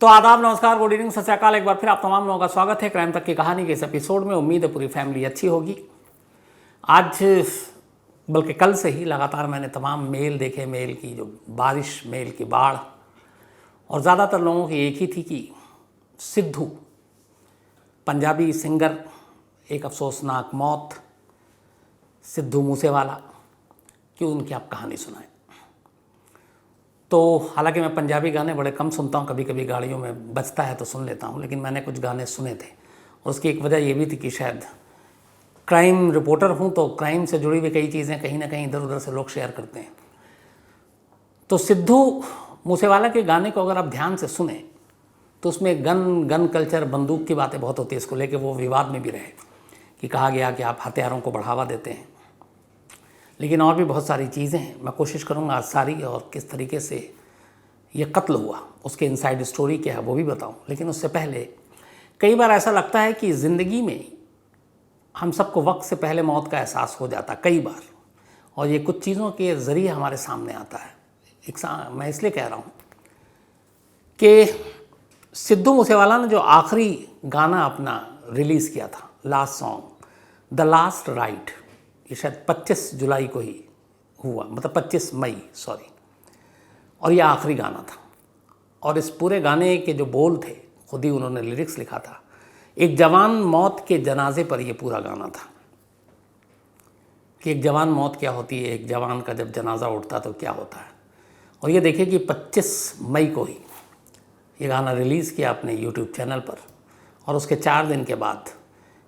तो आदाब, नमस्कार, गुड इवनिंग, सत श्री अकाल। एक बार फिर आप तमाम लोगों का स्वागत है क्राइम तक की कहानी के इस एपिसोड में। उम्मीद है पूरी फैमिली अच्छी होगी। आज बल्कि कल से ही लगातार मैंने तमाम मेल देखे, मेल की जो बारिश, मेल की बाढ़, और ज़्यादातर लोगों की एक ही थी कि सिद्धू पंजाबी सिंगर, एक अफसोसनाक मौत, सिद्धू मूसेवाला, क्यों उनकी आप कहानी सुनाएं। तो हालांकि मैं पंजाबी गाने बड़े कम सुनता हूँ, कभी कभी गाड़ियों में बजता है तो सुन लेता हूँ, लेकिन मैंने कुछ गाने सुने थे। और उसकी एक वजह ये भी थी कि शायद क्राइम रिपोर्टर हूँ तो क्राइम से जुड़ी हुई कई चीज़ें कहीं ना कहीं इधर उधर से लोग शेयर करते हैं। तो सिद्धू मूसेवाला के गाने को अगर आप ध्यान से सुने तो उसमें गन कल्चर, बंदूक की बातें बहुत होती है। इसको लेके वो विवाद में भी रहे कि कहा गया कि आप हथियारों को बढ़ावा देते हैं, लेकिन और भी बहुत सारी चीज़ें हैं। मैं कोशिश करूँगा आज सारी, और किस तरीके से ये कत्ल हुआ, उसके इनसाइड स्टोरी क्या है वो भी बताऊँ। लेकिन उससे पहले कई बार ऐसा लगता है कि ज़िंदगी में हम सबको वक्त से पहले मौत का एहसास हो जाता कई बार, और ये कुछ चीज़ों के ज़रिए हमारे सामने आता है। मैं इसलिए कह रहा हूँ कि सिद्धू मूसेवाला ने जो आखिरी गाना अपना रिलीज़ किया था, last song, the last ride, ये शायद 25 जुलाई को ही हुआ, मतलब 25 मई, सॉरी। और ये आखिरी गाना था। और इस पूरे गाने के जो बोल थे, खुद ही उन्होंने लिरिक्स लिखा था। एक जवान मौत के जनाजे पर ये पूरा गाना था कि एक जवान मौत क्या होती है, एक जवान का जब जनाजा उठता तो क्या होता है। और ये देखिए कि 25 मई को ही ये गाना रिलीज़ किया अपने यूट्यूब चैनल पर, और उसके 4 दिन के बाद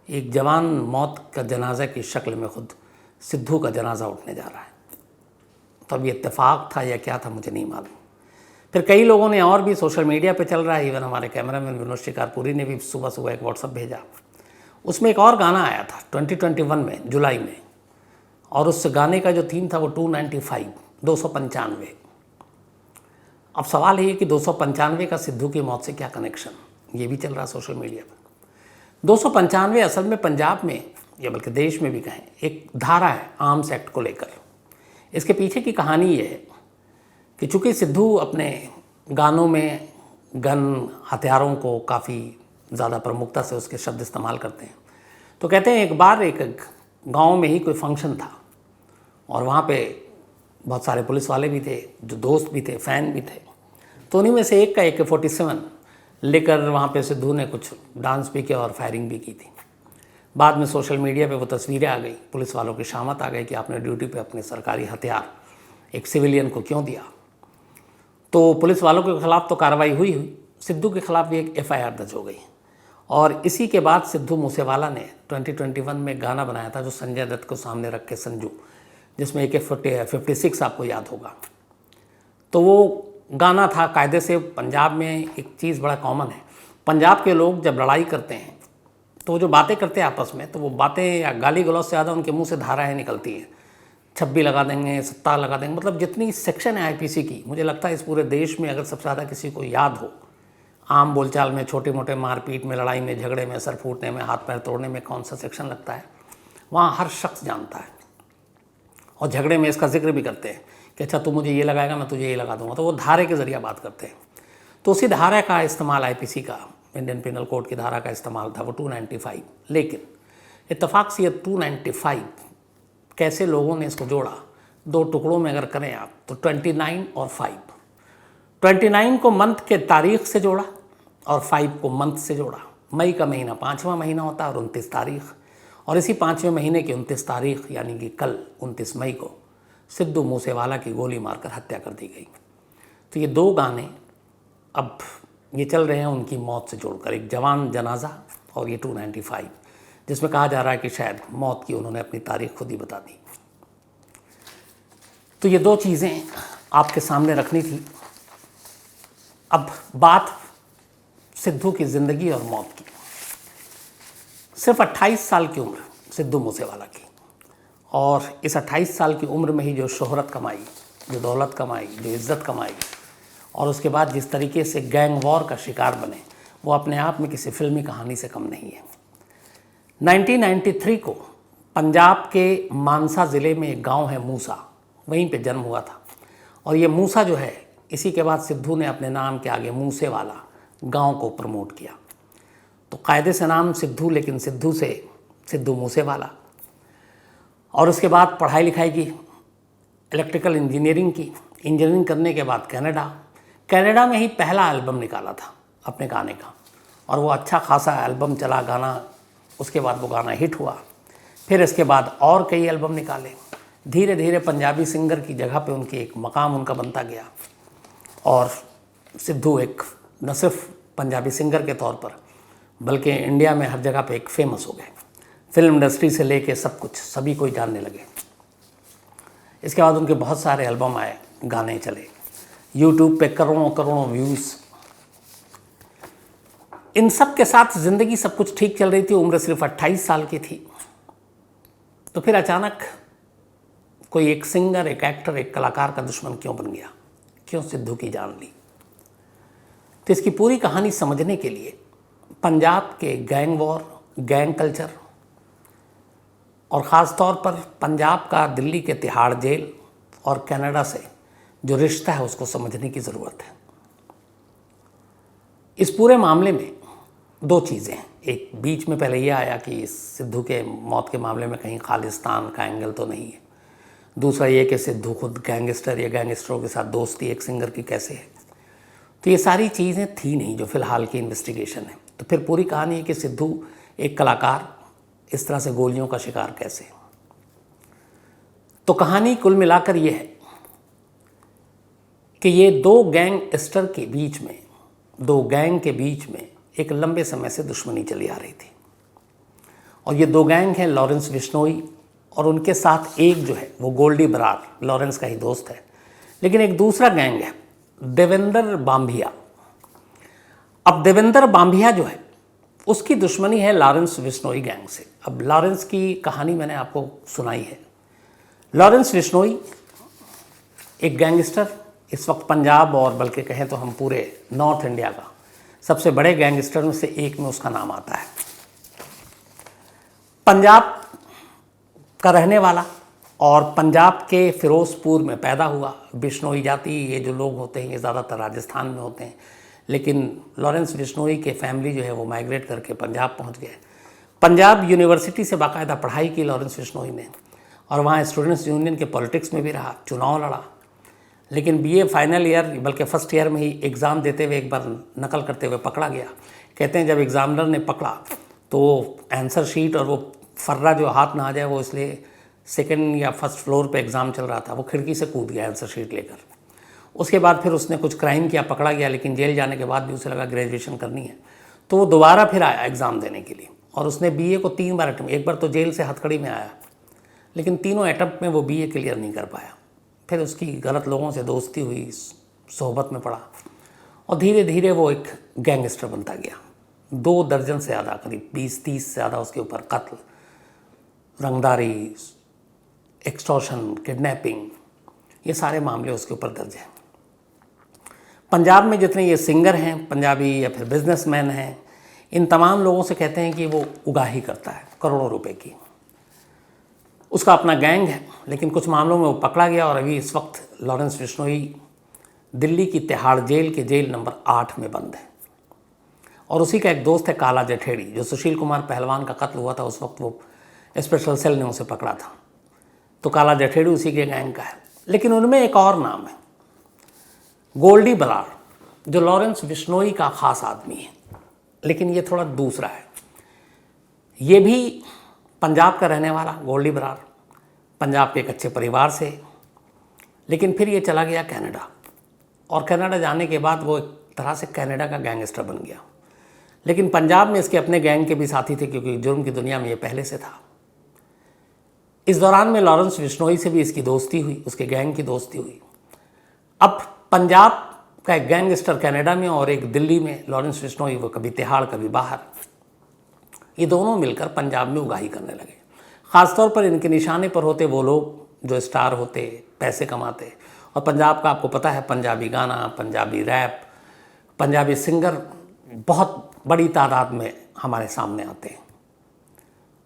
एक जवान मौत का जनाजा की शक्ल में खुद सिद्धू का जनाजा उठने जा रहा है। तो अब ये इत्तेफाक था या क्या था मुझे नहीं मालूम। फिर कई लोगों ने, और भी सोशल मीडिया पे चल रहा है, इवन हमारे कैमरामैन विनोद शिकारपुरी ने भी सुबह सुबह एक व्हाट्सअप भेजा। उसमें एक और गाना आया था 2021 में, जुलाई में, और उस गाने का जो थीम था वो 295, 295। अब सवाल ये कि 295 का सिद्धू की मौत से क्या कनेक्शन, ये भी चल रहा है सोशल मीडिया पर। 295 असल में पंजाब में, या बल्कि देश में भी कहें, एक धारा है आर्म्स एक्ट को लेकर। इसके पीछे की कहानी ये है कि चूँकि सिद्धू अपने गानों में गन, हथियारों को काफ़ी ज़्यादा प्रमुखता से उसके शब्द इस्तेमाल करते हैं, तो कहते हैं एक बार एक गांव में ही कोई फंक्शन था, और वहाँ पे बहुत सारे पुलिस वाले भी थे, जो दोस्त भी थे, फ़ैन भी थे। तो उन्हीं में से एक का AK-47 लेकर वहाँ पे सिद्धू ने कुछ डांस भी किया और फायरिंग भी की थी। बाद में सोशल मीडिया पे वो तस्वीरें आ गई, पुलिस वालों की शामत आ गई कि आपने ड्यूटी पे अपने सरकारी हथियार एक सिविलियन को क्यों दिया। तो पुलिस वालों के खिलाफ तो कार्रवाई हुई, सिद्धू के खिलाफ भी एक FIR दर्ज हो गई। और इसी के बाद सिद्धू मूसेवाला ने 2021 में गाना बनाया था जो संजय दत्त को सामने रख के, संजू, जिसमें AK-56 आपको याद होगा। तो वो गाना था, कायदे से पंजाब में एक चीज़ बड़ा कॉमन है, पंजाब के लोग जब लड़ाई करते हैं तो जो बातें करते हैं आपस में, तो वो बातें या गाली गलौज से ज़्यादा उनके मुंह से धाराएँ निकलती हैं। 26 लगा देंगे, 70 लगा देंगे, मतलब जितनी सेक्शन है IPC की, मुझे लगता है इस पूरे देश में अगर सबसे ज़्यादा किसी को याद हो, आम बोलचाल में, छोटे मोटे मारपीट में, लड़ाई में, झगड़े में, सर फूटने में, हाथ पैर तोड़ने में कौन सा सेक्शन लगता है, वहाँ हर शख्स जानता है। और झगड़े में इसका जिक्र भी करते हैं कि अच्छा तू मुझे ये लगाएगा, मैं तुझे ये लगा दूंगा। तो वो धारे के ज़रिए बात करते हैं। तो उसी धारा का इस्तेमाल, IPC का, इंडियन पिनल कोड की धारा का इस्तेमाल था वो 295। लेकिन इत्तेफाक से ये 295 कैसे लोगों ने इसको जोड़ा, 2 टुकड़ों में अगर करें आप तो 29 और 5। 29 को मंथ के तारीख से जोड़ा और 5 को मंथ से जोड़ा। मई का महीना 5वां महीना होता है और 29 तारीख, और इसी 5वें महीने की 29 तारीख यानी कि कल 29 मई को सिद्धू मूसेवाला की गोली मारकर हत्या कर दी गई। तो ये 2 गाने अब ये चल रहे हैं उनकी मौत से जोड़कर, एक जवान जनाजा और ये 295, जिसमें कहा जा रहा है कि शायद मौत की उन्होंने अपनी तारीख खुद ही बता दी। तो ये 2 चीज़ें आपके सामने रखनी थी। अब बात सिद्धू की ज़िंदगी और मौत की। सिर्फ 28 साल की उम्र सिद्धू मूसेवाला की, और इस 28 साल की उम्र में ही जो शोहरत कमाई, जो दौलत कमाई, जो इज़्ज़त कमाई, और उसके बाद जिस तरीके से गैंग वॉर का शिकार बने, वो अपने आप में किसी फिल्मी कहानी से कम नहीं है। 1993 को पंजाब के मानसा ज़िले में एक गांव है मूसा, वहीं पे जन्म हुआ था। और ये मूसा जो है, इसी के बाद सिद्धू ने अपने नाम के आगे मूसेवाला गांव को प्रमोट किया। तो कायदे से नाम सिद्धू, लेकिन सिद्धू से सिद्धू मूसेवाला। और उसके बाद पढ़ाई लिखाई की, इलेक्ट्रिकल इंजीनियरिंग की। इंजीनियरिंग करने के बाद कनाडा में ही पहला एल्बम निकाला था अपने गाने का, और वो अच्छा खासा एल्बम चला गाना। उसके बाद वो गाना हिट हुआ। फिर इसके बाद और कई एल्बम निकाले। धीरे धीरे पंजाबी सिंगर की जगह पे उनकी एक मकाम उनका बनता गया, और सिद्धू एक न सिर्फ पंजाबी सिंगर के तौर पर बल्कि इंडिया में हर जगह पे एक फेमस हो गए। फिल्म इंडस्ट्री से लेके सब कुछ, सभी कोई जानने लगे। इसके बाद उनके बहुत सारे एल्बम आए, गाने चले, यूट्यूब पे करोड़ों करोड़ों व्यूज़। इन सब के साथ ज़िंदगी सब कुछ ठीक चल रही थी। उम्र सिर्फ 28 साल की थी। तो फिर अचानक कोई एक सिंगर, एक एक्टर, एक कलाकार का दुश्मन क्यों बन गया? क्यों सिद्धू की जान ली? तो इसकी पूरी कहानी समझने के लिए पंजाब के गैंग वॉर, गैंग कल्चर, और ख़ास तौर पर पंजाब का दिल्ली के तिहाड़ जेल और कनाडा से जो रिश्ता है उसको समझने की ज़रूरत है। इस पूरे मामले में दो चीज़ें हैं। एक, बीच में पहले ये आया कि इस सिद्धू के मौत के मामले में कहीं खालिस्तान का एंगल तो नहीं है। दूसरा ये कि सिद्धू खुद गैंगस्टर या गैंगस्टरों के साथ दोस्ती एक सिंगर की कैसे है। तो ये सारी चीज़ें थी नहीं जो फ़िलहाल की इन्वेस्टिगेशन है। तो फिर पूरी कहानी है कि सिद्धू एक कलाकार इस तरह से गोलियों का शिकार कैसे। तो कहानी कुल मिलाकर ये है कि ये दो गैंगस्टर के बीच में, दो गैंग के बीच में एक लंबे समय से दुश्मनी चली आ रही थी। और ये दो गैंग हैं, लॉरेंस बिश्नोई और उनके साथ एक जो है वो गोल्डी बरार, लॉरेंस का ही दोस्त है। लेकिन एक दूसरा गैंग है, देवेंद्र बांभिया। अब देवेंद्र बांभिया जो है उसकी दुश्मनी है लॉरेंस बिश्नोई गैंग से। अब लॉरेंस की कहानी मैंने आपको सुनाई है। लॉरेंस बिश्नोई एक गैंगस्टर, इस वक्त पंजाब और बल्कि कहें तो हम पूरे नॉर्थ इंडिया का सबसे बड़े गैंगस्टर में से एक में उसका नाम आता है। पंजाब का रहने वाला और पंजाब के फिरोजपुर में पैदा हुआ। बिश्नोई जाति, ये जो लोग होते हैं ये ज़्यादातर राजस्थान में होते हैं, लेकिन लॉरेंस बिश्नोई के फैमिली जो है वो माइग्रेट करके पंजाब पहुंच गए। पंजाब यूनिवर्सिटी से बाकायदा पढ़ाई की लॉरेंस बिश्नोई ने, और वहाँ स्टूडेंट्स यूनियन के पॉलिटिक्स में भी रहा, चुनाव लड़ा। लेकिन बीए फाइनल ईयर बल्कि फर्स्ट ईयर में ही एग्ज़ाम देते हुए एक बार नकल करते हुए पकड़ा गया। कहते हैं जब एग्ज़ामिनर ने पकड़ा तो आंसर शीट और वो फर्रा जो हाथ में आ जाए वो, इसलिए सेकंड या फर्स्ट फ्लोर पे एग्ज़ाम चल रहा था, वो खिड़की से कूद गया आंसर शीट लेकर। उसके बाद फिर उसने कुछ क्राइम किया, पकड़ा गया, लेकिन जेल जाने के बाद भी उसे लगा ग्रेजुएशन करनी है, तो वो दोबारा फिर आया एग्ज़ाम देने के लिए। और उसने बीए को 3 बार अटेम्प्ट, एक बार तो जेल से हथकड़ी में आया, लेकिन तीनों अटेम्प्ट में वो बीए क्लियर नहीं कर पाया। फिर उसकी गलत लोगों से दोस्ती हुई, सोहबत में पड़ा, और धीरे धीरे वो एक गैंगस्टर बनता गया। 2 दर्जन से ज़्यादा, करीब 20-30 से ज़्यादा उसके ऊपर कत्ल, रंगदारी, एक्सटॉर्शन, किडनैपिंग, ये सारे मामले उसके ऊपर दर्ज हैं। पंजाब में जितने ये सिंगर हैं पंजाबी या फिर बिजनेसमैन हैं, इन तमाम लोगों से कहते हैं कि वो उगाही करता है करोड़ों रुपए की। उसका अपना गैंग है, लेकिन कुछ मामलों में वो पकड़ा गया और अभी इस वक्त लॉरेंस बिश्नोई दिल्ली की तिहाड़ जेल के जेल नंबर 8 में बंद है। और उसी का एक दोस्त है काला जठेड़ी, जो सुशील कुमार पहलवान का कत्ल हुआ था उस वक्त वो स्पेशल सेल ने उसे पकड़ा था। तो काला जठेड़ी उसी के गैंग का है। लेकिन उनमें एक और नाम है, गोल्डी बरार, जो लॉरेंस बिश्नोई का ख़ास आदमी है, लेकिन ये थोड़ा दूसरा है। ये भी पंजाब का रहने वाला गोल्डी बरार, पंजाब के एक अच्छे परिवार से, लेकिन फिर ये चला गया कनाडा, और कनाडा जाने के बाद वो एक तरह से कनाडा का गैंगस्टर बन गया। लेकिन पंजाब में इसके अपने गैंग के भी साथी थे, क्योंकि जुर्म की दुनिया में ये पहले से था। इस दौरान में लॉरेंस बिश्नोई से भी इसकी दोस्ती हुई, उसके गैंग की दोस्ती हुई। अब पंजाब का एक गैंगस्टर कनाडा में और एक दिल्ली में लॉरेंस बिश्नोई, वो कभी तिहाड़ कभी बाहर, ये दोनों मिलकर पंजाब में उगाही करने लगे। ख़ासतौर पर इनके निशाने पर होते वो लोग जो स्टार होते, पैसे कमाते। और पंजाब का आपको पता है, पंजाबी गाना, पंजाबी रैप, पंजाबी सिंगर बहुत बड़ी तादाद में हमारे सामने आते हैं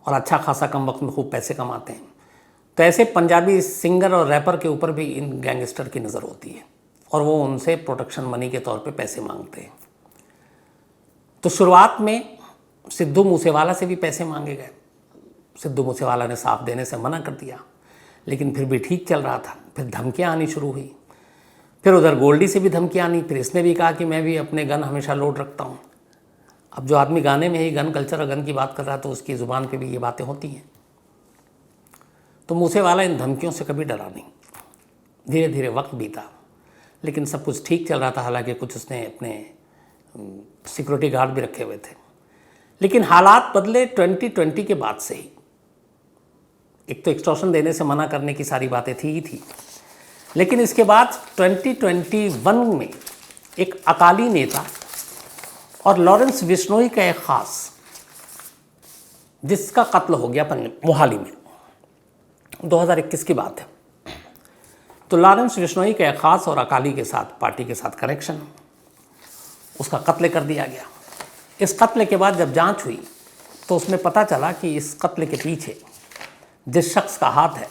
और अच्छा खासा कम वक्त में खूब पैसे कमाते हैं। तो ऐसे पंजाबी सिंगर और रैपर के ऊपर भी इन गैंगस्टर की नज़र होती है और वो उनसे प्रोटेक्शन मनी के तौर पे पैसे मांगते हैं। तो शुरुआत में सिद्धू मूसेवाला से भी पैसे मांगे गए। सिद्धू मूसेवाला ने साफ देने से मना कर दिया, लेकिन फिर भी ठीक चल रहा था। फिर धमकियाँ आनी शुरू हुई, फिर उधर गोल्डी से भी धमकियाँ आनी। फिर इसने भी कहा कि मैं भी अपने गन हमेशा लोड रखता हूँ। अब जो आदमी गाने में ही गन कल्चर और गन की बात कर रहा है तो उसकी ज़ुबान पे भी ये बातें होती हैं। तो मूसेवाला इन धमकियों से कभी डरा नहीं। धीरे धीरे वक्त बीता, लेकिन सब कुछ ठीक चल रहा था। हालांकि कुछ उसने अपने सिक्योरिटी गार्ड भी रखे हुए थे, लेकिन हालात बदले 2020 के बाद से ही। एक तो एक्सटॉर्शन देने से मना करने की सारी बातें थी ही थी, लेकिन इसके बाद 2021 में एक अकाली नेता और लॉरेंस बिश्नोई का एक खास, जिसका कत्ल हो गया मोहाली में, 2021 की बात है। तो लॉरेंस बिश्नोई का एक खास और अकाली के साथ, पार्टी के साथ कनेक्शन, उसका कत्ल कर दिया गया। इस कत्ल के बाद जब जांच हुई तो उसमें पता चला कि इस कत्ल के पीछे जिस शख्स का हाथ है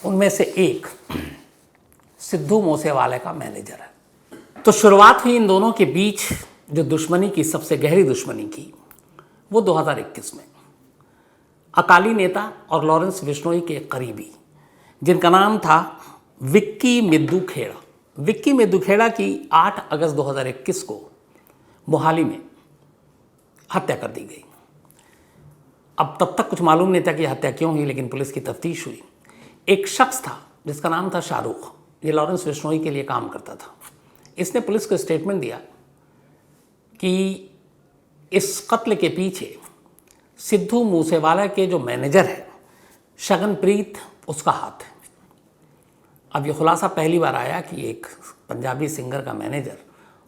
उनमें से एक सिद्धू मूसेवाले का मैनेजर है। तो शुरुआत हुई इन दोनों के बीच जो दुश्मनी की, सबसे गहरी दुश्मनी की, वो 2021 में। अकाली नेता और लॉरेंस बिश्नोई के करीबी, जिनका नाम था विक्की मिद्दू खेड़ा। विक्की मिद्दू खेड़ा की 8 अगस्त 2021 को मोहाली में हत्या कर दी गई। अब तब तक कुछ मालूम नहीं था कि हत्या क्यों हुई, लेकिन पुलिस की तफ्तीश हुई। एक शख्स था जिसका नाम था शाहरुख, ये लॉरेंस बिश्नोई के लिए काम करता था। इसने पुलिस को स्टेटमेंट दिया कि इस कत्ल के पीछे सिद्धू मूसेवाला के जो मैनेजर है शगनप्रीत, उसका हाथ है। अब ये खुलासा पहली बार आया कि एक पंजाबी सिंगर का मैनेजर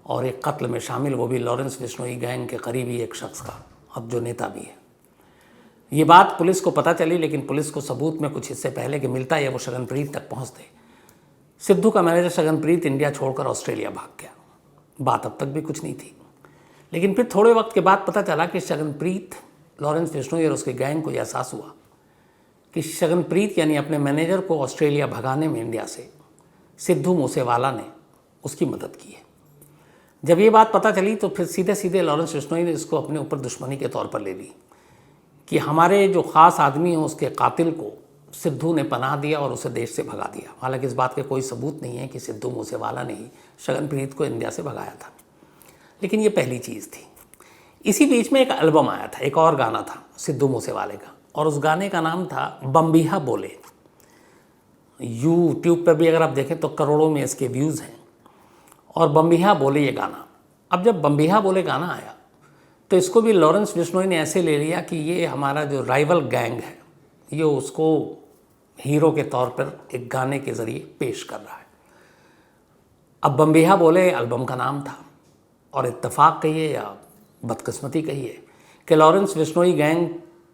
और एक कत्ल में शामिल, वो भी लॉरेंस बिश्नोई गैंग के करीबी एक शख्स का, अब जो नेता भी है। ये बात पुलिस को पता चली, लेकिन पुलिस को सबूत में कुछ इससे पहले कि मिलता है वो शगनप्रीत तक पहुंचते, सिद्धू का मैनेजर शगनप्रीत इंडिया छोड़कर ऑस्ट्रेलिया भाग गया। बात अब तक भी कुछ नहीं थी, लेकिन फिर थोड़े वक्त के बाद पता चला कि शगनप्रीत, लॉरेंस बिश्नोई और उसके गैंग को एहसास हुआ कि शगनप्रीत यानी अपने मैनेजर को ऑस्ट्रेलिया भगाने में इंडिया से सिद्धू मूसेवाला ने उसकी मदद की है। जब ये बात पता चली तो फिर सीधे सीधे लॉरेंस बिश्नोई ने इसको अपने ऊपर दुश्मनी के तौर पर ले ली कि हमारे जो ख़ास आदमी हैं उसके कातिल को सिद्धू ने पनाह दिया और उसे देश से भगा दिया। हालांकि इस बात के कोई सबूत नहीं है कि सिद्धू मूसेवाला ने ही शगनप्रीत को इंडिया से भगाया था, लेकिन ये पहली चीज़ थी। इसी बीच में एक एल्बम आया था, एक और गाना था सिद्धू मूसेवाले का, और उस गाने का नाम था बम्बिहा बोले। यूट्यूब पर भी अगर आप देखें तो करोड़ों में इसके व्यूज़ हैं। और बम्बिहा बोले ये गाना, अब जब बम्बिहा बोले गाना आया तो इसको भी लॉरेंस बिश्नोई ने ऐसे ले लिया कि ये हमारा जो राइवल गैंग है ये उसको हीरो के तौर पर एक गाने के ज़रिए पेश कर रहा है। अब बम्बिहा बोले एल्बम का नाम था, और इत्तेफाक कहिए या बदकिस्मती कहिए कि लॉरेंस बिश्नोई गैंग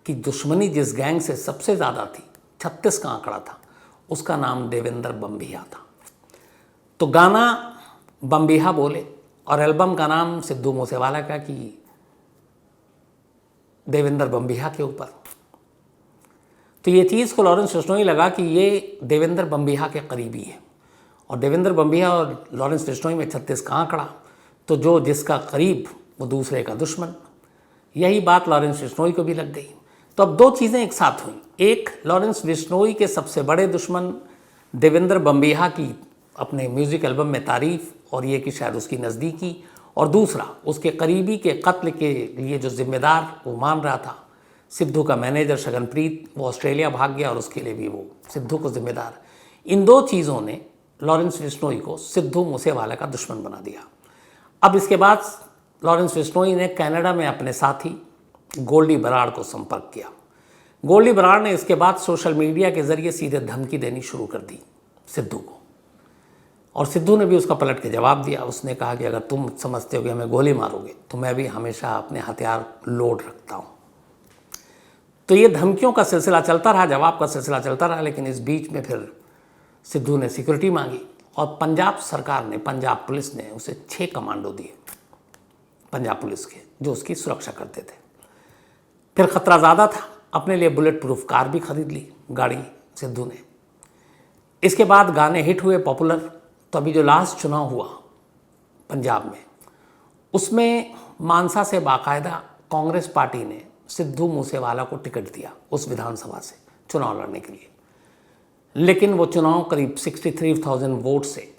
की दुश्मनी जिस गैंग से सबसे ज़्यादा थी, 36 का आंकड़ा था, उसका नाम देवेंद्र बम्बिहा था। तो गाना बम्बिहा बोले और एल्बम का नाम सिद्धू मूसेवाला का कि देवेंद्र बम्बिहा के ऊपर। तो ये चीज़ को लॉरेंस बिश्नोई लगा कि ये देवेंद्र बम्बिहा के करीबी है, और देवेंद्र बम्बिहा और लॉरेंस बिश्नोई में 36 का आंकड़ा, तो जो जिसका करीब वो दूसरे का दुश्मन। यही बात लॉरेंस बिश्नोई को भी लग गई। तो अब दो चीज़ें एक साथ हुई, एक लॉरेंस बिश्नोई के सबसे बड़े दुश्मन देवेंद्र बम्बिहा की अपने म्यूज़िक एल्बम में तारीफ़ और ये कि शायद उसकी नज़दीकी, और दूसरा उसके करीबी के कत्ल के लिए जो जिम्मेदार वो मान रहा था सिद्धू का मैनेजर शगनप्रीत, वो ऑस्ट्रेलिया भाग गया और उसके लिए भी वो सिद्धू को जिम्मेदार। इन दो चीज़ों ने लॉरेंस बिश्नोई को सिद्धू मूसेवाला का दुश्मन बना दिया। अब इसके बाद लॉरेंस बिश्नोई ने कनाडा में अपने साथी गोल्डी बराड़ को संपर्क किया। गोल्डी बराड़ ने इसके बाद सोशल मीडिया के ज़रिए सीधे धमकी देनी शुरू कर दी सिद्धू को, और सिद्धू ने भी उसका पलट के जवाब दिया। उसने कहा कि अगर तुम समझते हो कि हमें गोली मारोगे तो मैं भी हमेशा अपने हथियार लोड रखता हूँ। तो ये धमकियों का सिलसिला चलता रहा, जवाब का सिलसिला चलता रहा, लेकिन इस बीच में फिर सिद्धू ने सिक्योरिटी मांगी और पंजाब सरकार ने, पंजाब पुलिस ने उसे 6 कमांडो दिए पंजाब पुलिस के, जो उसकी सुरक्षा करते थे। फिर ख़तरा ज़्यादा था, अपने लिए बुलेट प्रूफ कार भी खरीद ली गाड़ी सिद्धू ने। इसके बाद गाने हिट हुए, पॉपुलर। तो अभी जो लास्ट चुनाव हुआ पंजाब में, उसमें मानसा से बाकायदा कांग्रेस पार्टी ने सिद्धू मूसेवाला को टिकट दिया उस विधानसभा से चुनाव लड़ने के लिए, लेकिन वो चुनाव करीब 63,000 वोट से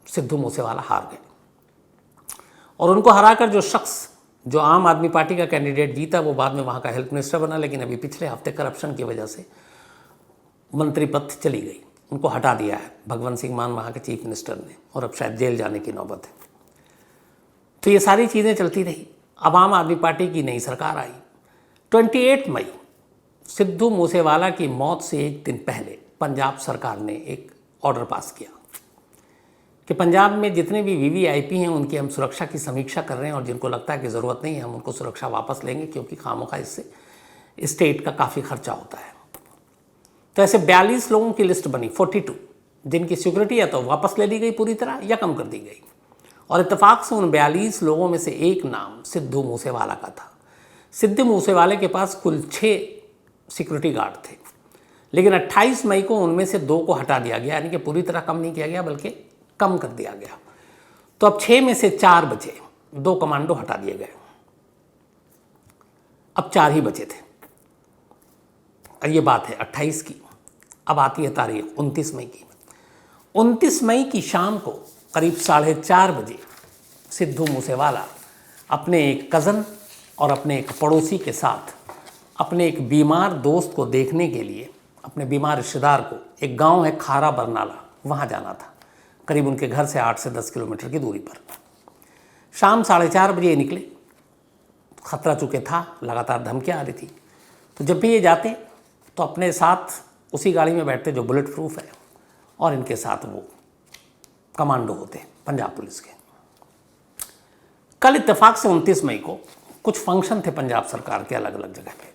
सिद्धू मूसेवाला हार गए। और उनको हराकर जो शख्स जो आम आदमी पार्टी का कैंडिडेट जीता वो बाद में वहाँ का हेल्थ मिनिस्टर बना, लेकिन अभी पिछले हफ्ते करप्शन की वजह से मंत्री पद चली गई, उनको हटा दिया है भगवंत सिंह मान वहाँ के चीफ मिनिस्टर ने, और अब शायद जेल जाने की नौबत है। तो ये सारी चीज़ें चलती रही। अब आम आदमी पार्टी की नई सरकार आई। 28 मई सिद्धू मूसेवाला की मौत से एक दिन पहले पंजाब सरकार ने एक ऑर्डर पास किया कि पंजाब में जितने भी वीवीआईपी हैं उनकी हम सुरक्षा की समीक्षा कर रहे हैं, और जिनको लगता है कि ज़रूरत नहीं है हम उनको सुरक्षा वापस लेंगे, क्योंकि खामोखा इससे स्टेट का काफ़ी खर्चा होता है। तो ऐसे 42 लोगों की लिस्ट बनी, 42, जिनकी सिक्योरिटी या तो वापस ले ली गई पूरी तरह या कम कर दी गई। और इत्तेफाक से उन 42 लोगों में से एक नाम सिद्धू मूसेवाला का था। सिद्धू मूसेवाले के पास कुल 6 सिक्योरिटी गार्ड थे, लेकिन 28 मई को उनमें से 2 को हटा दिया गया, यानी कि पूरी तरह कम नहीं किया गया बल्कि कम कर दिया गया। तो अब 6 में से 4 बचे, 2 कमांडो हटा दिए गए, अब 4 ही बचे थे। और ये बात है 28 की। अब आती है तारीख 29 मई की। 29 मई की शाम को करीब 4:30 बजे सिद्धू मूसेवाला अपने एक कज़न और अपने एक पड़ोसी के साथ अपने एक बीमार दोस्त को देखने के लिए, अपने बीमार रिश्तेदार को, एक गांव है खारा बरनाला, वहाँ जाना था, करीब उनके घर से 8 से 10 किलोमीटर की दूरी पर। शाम 4:30 बजे निकले। खतरा चूँकि था, लगातार धमकियाँ आ रही थी, तो जब भी ये जाते तो अपने साथ उसी गाड़ी में बैठते जो बुलेट प्रूफ है, और इनके साथ वो कमांडो होते पंजाब पुलिस के। कल इत्तेफाक से 29 मई को कुछ फंक्शन थे पंजाब सरकार के अलग अलग जगह पे,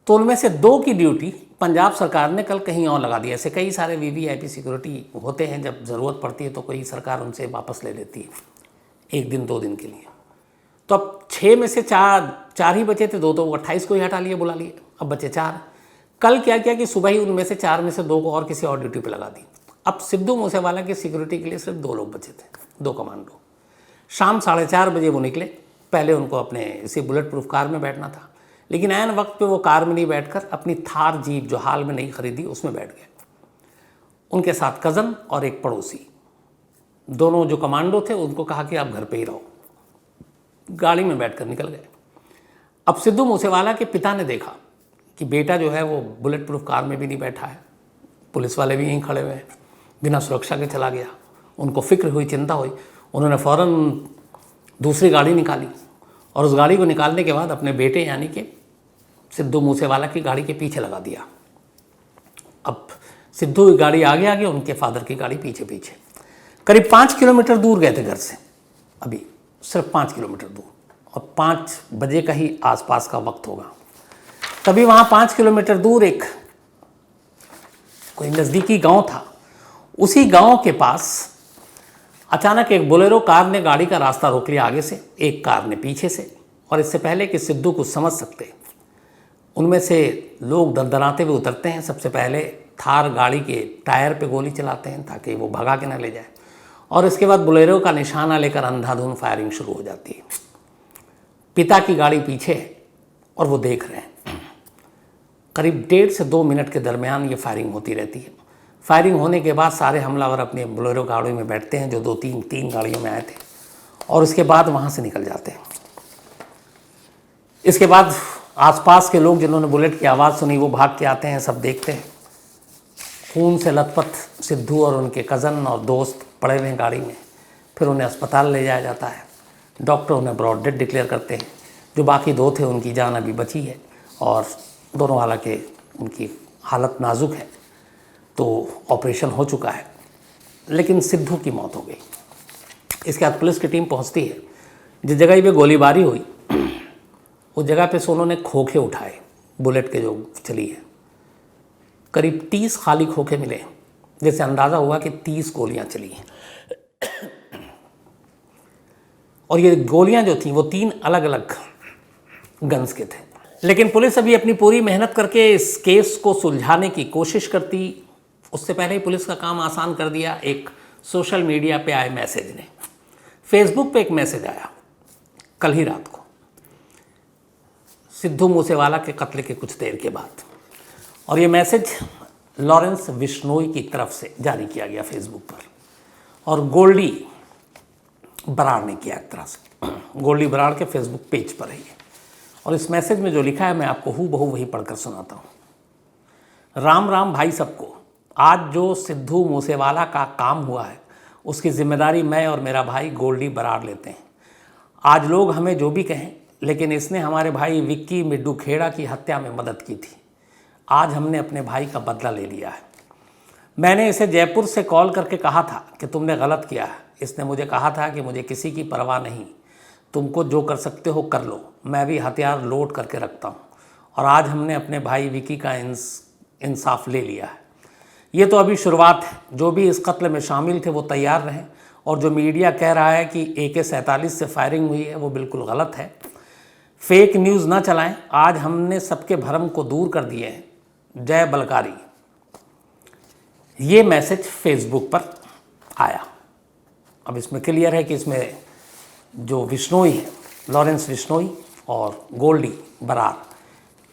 तो उनमें से 2 की ड्यूटी पंजाब सरकार ने कल कहीं और लगा दी। ऐसे कई सारे वीवीआईपी सिक्योरिटी होते हैं, जब ज़रूरत पड़ती है तो कोई सरकार उनसे वापस ले लेती है 1 दिन 2 दिन के लिए। तो अब 6 में से 4 ही बचे थे, 2 तो 28 को ही हटा लिए, बुला लिए, अब बचे 4। कल क्या किया कि सुबह ही उनमें से 4 में से 2 को और किसी और ड्यूटी पे लगा दी। अब सिद्धू मूसेवाला की सिक्योरिटी के लिए सिर्फ 2 लोग बचे थे, 2 कमांडो। शाम 4:30 बजे वो निकले। पहले उनको अपने इसी बुलेट प्रूफ कार में बैठना था, लेकिन ऐन वक्त पे वो कार में नहीं बैठकर अपनी थार जीप जो हाल में नहीं खरीदी उसमें बैठ गए। उनके साथ कज़न और एक पड़ोसी, दोनों जो कमांडो थे, उनको कहा कि आप घर पे ही रहो। गाड़ी में बैठकर निकल गए। अब सिद्धू मूसेवाला के पिता ने देखा कि बेटा जो है वो बुलेट प्रूफ कार में भी नहीं बैठा है, पुलिस वाले भी यहीं खड़े हुए हैं, बिना सुरक्षा के चला गया। उनको फिक्र हुई, चिंता हुई। उन्होंने फ़ौरन दूसरी गाड़ी निकाली, और उस गाड़ी को निकालने के बाद अपने बेटे यानी कि सिद्धू मूसेवाला की गाड़ी के पीछे लगा दिया। अब सिद्धू की गाड़ी आगे आगे, उनके फादर की गाड़ी पीछे पीछे। करीब 5 किलोमीटर दूर गए थे घर से, अभी सिर्फ 5 किलोमीटर दूर, और 5 बजे का ही आसपास का वक्त होगा। तभी वहाँ 5 किलोमीटर दूर एक कोई नज़दीकी गांव था। उसी गांव के पास अचानक एक बोलेरो कार ने गाड़ी का रास्ता रोक लिया आगे से, एक कार ने पीछे से। और इससे पहले कि सिद्धू कुछ समझ सकते, उनमें से लोग दंदनाते हुए उतरते हैं। सबसे पहले थार गाड़ी के टायर पे गोली चलाते हैं ताकि वो भगा के न ले जाए, और इसके बाद बोलेरो का निशाना लेकर अंधाधुंध फायरिंग शुरू हो जाती है। पिता की गाड़ी पीछे है और वो देख रहे हैं। करीब 1.5 से 2 मिनट के दरमियान ये फायरिंग होती रहती है। फायरिंग होने के बाद सारे हमलावर अपने बोलेरो गाड़ी में बैठते हैं, जो 2-3 गाड़ियों में आए थे, और उसके बाद वहाँ से निकल जाते हैं। इसके बाद आसपास के लोग जिन्होंने बुलेट की आवाज़ सुनी वो भाग के आते हैं, सब देखते हैं। खून से लथपथ सिद्धू और उनके कज़न और दोस्त पड़े हुए हैं गाड़ी में। फिर उन्हें अस्पताल ले जाया जाता है। डॉक्टर उन्हें ब्रॉड डेड डिक्लेयर करते हैं। जो बाकी 2 थे उनकी जान अभी बची है, और दोनों हालांकि उनकी हालत नाजुक है, तो ऑपरेशन हो चुका है, लेकिन सिद्धू की मौत हो गई। इसके बाद पुलिस की टीम पहुंचती है। जिस जगह पे गोलीबारी हुई उस जगह पे से उन्होंने खोखे उठाए, बुलेट के जो चली है। करीब 30 खाली खोखे मिले, जिससे अंदाज़ा हुआ कि 30 गोलियां चली हैं। और ये गोलियां जो थी वो 3 अलग अलग गन्स के थे। लेकिन पुलिस अभी अपनी पूरी मेहनत करके इस केस को सुलझाने की कोशिश करती। उससे पहले ही पुलिस का काम आसान कर दिया एक सोशल मीडिया पे आए मैसेज ने। फेसबुक पे एक मैसेज आया कल ही रात को, सिद्धू मूसेवाला के कत्ल के कुछ देर के बाद, और ये मैसेज लॉरेंस बिश्नोई की तरफ से जारी किया गया फेसबुक पर, और गोल्डी बराड़ ने किया एक तरह से, गोल्डी बराड़ के फेसबुक पेज पर है ये। और इस मैसेज में जो लिखा है मैं आपको हूबहू वही पढ़कर सुनाता हूँ। राम राम भाई सबको। आज जो सिद्धू मूसेवाला का काम हुआ है उसकी जिम्मेदारी मैं और मेरा भाई गोल्डी बराड़ लेते हैं। आज लोग हमें जो भी कहें, लेकिन इसने हमारे भाई विक्की मिड्डू खेड़ा की हत्या में मदद की थी। आज हमने अपने भाई का बदला ले लिया है। मैंने इसे जयपुर से कॉल करके कहा था कि तुमने गलत किया है। इसने मुझे कहा था कि मुझे किसी की परवाह नहीं, तुमको जो कर सकते हो कर लो, मैं भी हथियार लोड करके रखता हूँ। और आज हमने अपने भाई विकी का इंसाफ ले लिया है। ये तो अभी शुरुआत है। जो भी इस कत्ल में शामिल थे वो तैयार रहें, और जो मीडिया कह रहा है कि AK-47 से फायरिंग हुई है वो बिल्कुल गलत है। फेक न्यूज़ ना चलाएं। आज हमने सबके भ्रम को दूर कर दिए हैं। जय बलकारी। ये मैसेज फेसबुक पर आया। अब इसमें क्लियर है कि इसमें जो बिश्नोई है, लॉरेंस बिश्नोई और गोल्डी बराड़,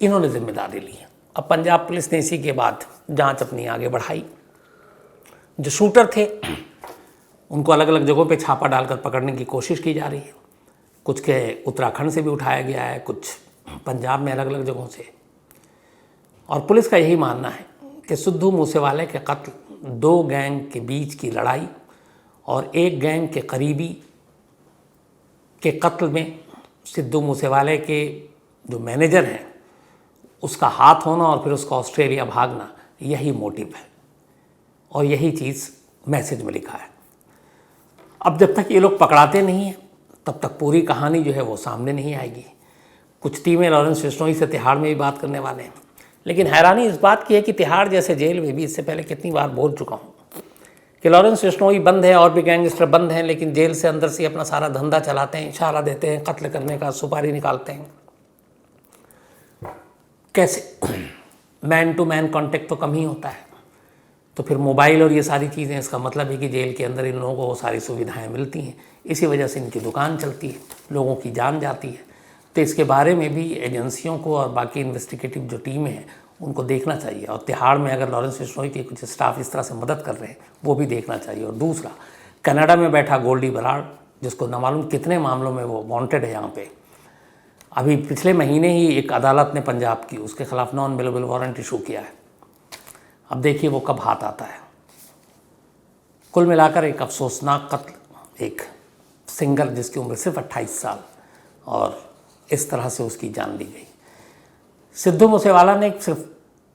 इन्होंने जिम्मेदारी ली है। अब पंजाब पुलिस ने इसी के बाद जांच अपनी आगे बढ़ाई। जो शूटर थे उनको अलग अलग जगहों पे छापा डालकर पकड़ने की कोशिश की जा रही है। कुछ के उत्तराखंड से भी उठाया गया है, कुछ पंजाब में अलग अलग जगहों से। और पुलिस का यही मानना है कि सिद्धू मूसेवाले के कत्ल दो गैंग के बीच की लड़ाई और एक गैंग के करीबी के कत्ल में सिद्धू मूसेवाले के जो मैनेजर हैं उसका हाथ होना और फिर उसका ऑस्ट्रेलिया भागना, यही मोटिव है। और यही चीज़ मैसेज में लिखा है। अब जब तक ये लोग पकड़ाते नहीं हैं तब तक पूरी कहानी जो है वो सामने नहीं आएगी। कुछ टीमें लॉरेंस बिश्नोई से तिहाड़ में भी बात करने वाले हैं, लेकिन हैरानी इस बात की है कि तिहाड़ जैसे जेल में भी इससे पहले कितनी बार बोल चुका हूँ कि लॉरेंस बिश्नोई बंद है और भी गैंगस्टर बंद हैं, लेकिन जेल से अंदर से अपना सारा धंधा चलाते हैं, इशारा देते हैं, कत्ल करने का सुपारी निकालते हैं। कैसे? मैन टू मैन कांटेक्ट तो कम ही होता है। तो फिर मोबाइल और ये सारी चीज़ें, इसका मतलब है कि जेल के अंदर इन लोगों को वो सारी सुविधाएं मिलती हैं। इसी वजह से इनकी दुकान चलती है, लोगों की जान जाती है। तो इसके बारे में भी एजेंसियों को और बाकी इन्वेस्टिगेटिव जो टीमें हैं उनको देखना चाहिए। और तिहाड़ में अगर लॉरेंस बिश्नोई के कुछ स्टाफ इस तरह से मदद कर रहे हैं वो भी देखना चाहिए। और दूसरा, कनाडा में बैठा गोल्डी बराड़, जिसको न मालूम कितने मामलों में वो वांटेड है यहाँ पे। अभी पिछले महीने ही एक अदालत ने पंजाब की उसके खिलाफ नॉन बेलेबल वारंट इशू किया है। अब देखिए वो कब हाथ आता है। कुल मिलाकर एक अफसोसनाक कत्ल, एक सिंगर जिसकी उम्र सिर्फ 28 साल, और इस तरह से उसकी जान ली गई। सिद्धू मूसेवाला ने सिर्फ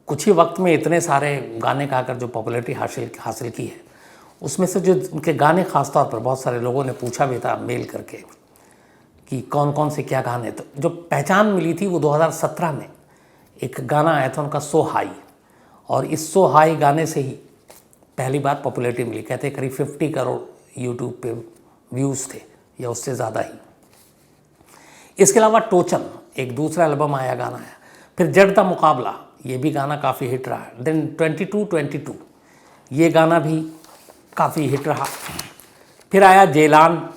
कुछ ही वक्त में इतने सारे गाने गाकर जो पॉपुलैरिटी हासिल की है, उसमें से जो उनके गाने ख़ास तौर पर बहुत सारे लोगों ने पूछा भी था मेल करके कि कौन कौन से क्या गाने। तो जो पहचान मिली थी वो 2017 में एक गाना आया था उनका, सो हाई, और इस सो हाई गाने से ही पहली बार पॉपुलैरिटी मिली। कहते करीब 50 करोड़ यूट्यूब पे व्यूज़ थे या उससे ज़्यादा ही। इसके अलावा टोचन एक दूसरा एल्बम आया, गाना आया। फिर जड़ दा मुकाबला, ये भी गाना काफ़ी हिट रहा। देन 2222 ये गाना भी काफ़ी हिट रहा। फिर आया जेलान,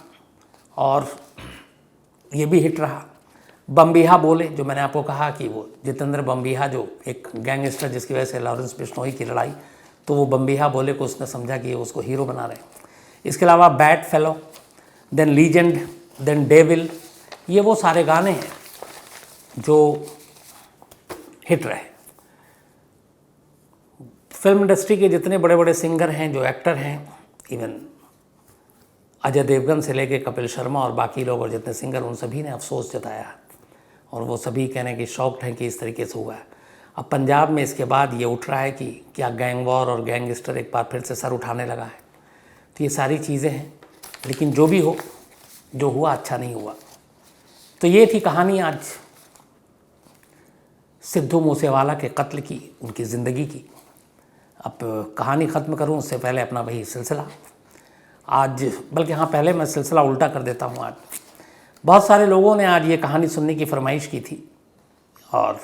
और ये भी हिट रहा। बम्बिहा बोले, जो मैंने आपको कहा कि वो जितेंद्र बम्बिहा, जो एक गैंगस्टर जिसकी वजह से लॉरेंस बिश्नोई की लड़ाई, तो वो बम्बिहा बोले को उसने समझा कि उसको हीरो बना रहे हैं। इसके अलावा bad fellow, then legend, then devil, ये वो सारे गाने हैं जो हिट रहे। फिल्म इंडस्ट्री के जितने बड़े बड़े सिंगर हैं, जो एक्टर हैं, इवन अजय देवगन से लेके कपिल शर्मा और बाकी लोग और जितने सिंगर, उन सभी ने अफसोस जताया और वो सभी कहने की शौक़ हैं कि इस तरीके से हुआ है। अब पंजाब में इसके बाद ये उठ रहा है कि क्या गैंग वॉर और गैंगस्टर एक बार फिर से सर उठाने लगा है। तो ये सारी चीज़ें हैं, लेकिन जो भी हो, जो हुआ अच्छा नहीं हुआ। तो ये थी कहानी आज सिद्धू मूसेवाला के कत्ल की, उनकी ज़िंदगी की। अब कहानी ख़त्म करूं उससे पहले अपना वही सिलसिला आज, बल्कि हाँ पहले मैं सिलसिला उल्टा कर देता हूँ। आज बहुत सारे लोगों ने आज ये कहानी सुनने की फरमाइश की थी और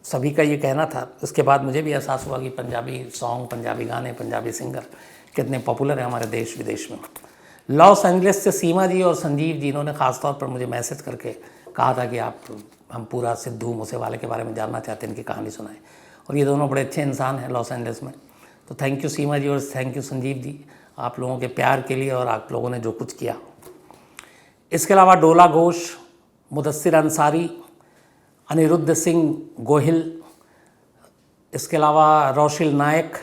सभी का ये कहना था। उसके बाद मुझे भी एहसास हुआ कि पंजाबी सॉन्ग, पंजाबी गाने, पंजाबी सिंगर कितने पॉपुलर हैं हमारे देश विदेश में। लॉस एंजलिस से सीमा जी और संजीव जी, इन्होंने ख़ास तौर पर मुझे मैसेज करके कहा था कि हम पूरा सिद्धू मूसेवाले के बारे में जानना चाहते हैं, इनकी कहानी सुनाएं। और ये दोनों बड़े अच्छे इंसान हैं लॉस एंजलिस में। तो थैंक यू सीमा जी और थैंक यू संजीव जी, आप लोगों के प्यार के लिए और आप लोगों ने जो कुछ किया। इसके अलावा डोला घोष, मुदस्सिर अंसारी, अनिरुद्ध सिंह गोहिल, इसके अलावा रोशिल नायक,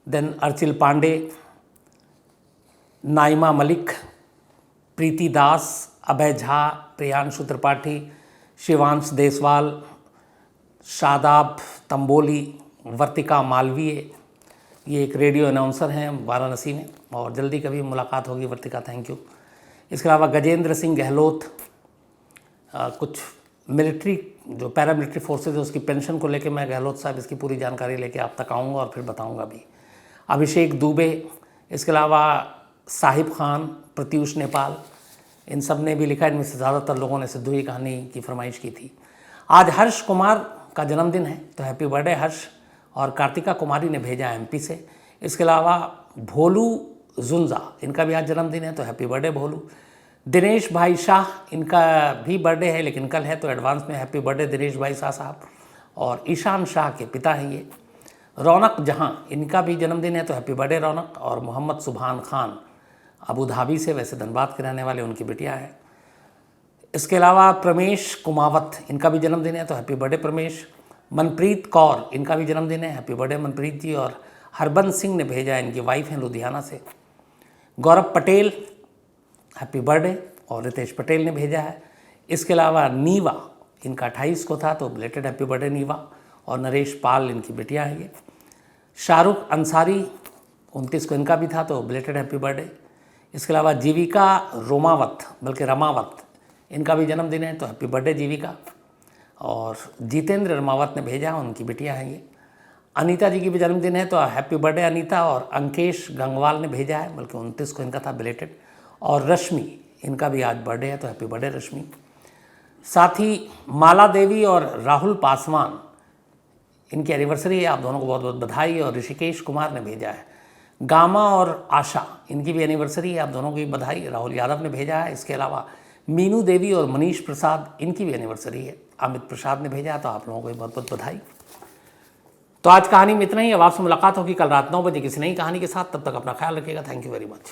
देन अर्चिल पांडे, नाइमा मलिक, प्रीति दास, अभय झा, प्रियांशु त्रिपाठी, शिवांश देसवाल, शादाब तंबोली, वर्तिका मालवीय, ये एक रेडियो अनाउंसर हैं वाराणसी में और जल्दी कभी मुलाकात होगी वर्तिका, थैंक यू। इसके अलावा गजेंद्र सिंह गहलोत, कुछ मिलिट्री जो पैरामिलिट्री फोर्सेज है उसकी पेंशन को लेके मैं गहलोत साहब इसकी पूरी जानकारी लेके आप तक आऊँगा और फिर बताऊँगा भी। अभिषेक दुबे, इसके अलावा साहिब खान, प्रत्यूष नेपाल, इन सब ने भी लिखा। इनमें से ज़्यादातर लोगों ने सिद्धू की कहानी की फरमाइश की थी। आज हर्ष कुमार का जन्मदिन है तो हैप्पी बर्थडे हर्ष। और कार्तिका कुमारी ने भेजा एमपी से। इसके अलावा भोलू जुंजा, इनका भी आज जन्मदिन है तो हैप्पी बर्थडे भोलू। दिनेश भाई शाह, इनका भी बर्थडे है लेकिन कल है तो एडवांस में हैप्पी बर्थडे दिनेश भाई शाह साहब। और ईशान शाह के पिता हैं ये। रौनक जहां, इनका भी जन्मदिन है तो हैप्पी बर्थडे रौनक। और मोहम्मद सुभान खान अबू धाबी से, वैसे धनबाद के रहने वाले, उनकी बिटिया है। इसके अलावा प्रमेश कुमावत, इनका भी जन्मदिन है तो हैप्पी बर्थडे प्रमेश। मनप्रीत कौर, इनका भी जन्मदिन है, हैप्पी बर्थडे मनप्रीत जी। और हरबंस सिंह ने भेजा है, इनकी वाइफ हैं लुधियाना से। Gaurav Patel, happy birthday. और रितेश पटेल ने भेजा है। इसके अलावा नीवा, इनका 28 को था तो रिलेटेड हैप्पी बर्थडे नीवा। और नरेश पाल, इनकी बिटिया है ये। शाहरुख अंसारी, 29 को इनका भी था तो रिलेटेड हैप्पी बर्थडे। इसके अलावा जीविका रोमावत, बल्कि रमावत, इनका भी जन्मदिन है तो हैप्पी बर्थडे जीविका। और जितेंद्र रमावत ने भेजा, उनकी बिटिया है ये। अनीता जी की भी जन्मदिन है तो हैप्पी बर्थडे अनीता। और अंकेश गंगवाल ने भेजा है, बल्कि 29 को इनका था बिलेटेड। और रश्मि, इनका भी आज बर्थडे है तो हैप्पी बर्थडे रश्मि। साथ ही माला देवी और राहुल पासवान, इनकी एनिवर्सरी है, आप दोनों को बहुत बहुत बधाई। और ऋषिकेश कुमार ने भेजा है। गामा और आशा, इनकी भी एनिवर्सरी है, आप दोनों की बधाई। राहुल यादव ने भेजा है। इसके अलावा मीनू देवी और मनीष प्रसाद, इनकी भी एनिवर्सरी है, अमित प्रसाद ने भेजा है, तो आप लोगों को भी बहुत बहुत बधाई। तो आज कहानी में इतना ही। अब आपसे मुलाकात होगी कल रात 9 बजे किसी नई कहानी के साथ। तब तक अपना ख्याल रखिएगा। Thank you very much.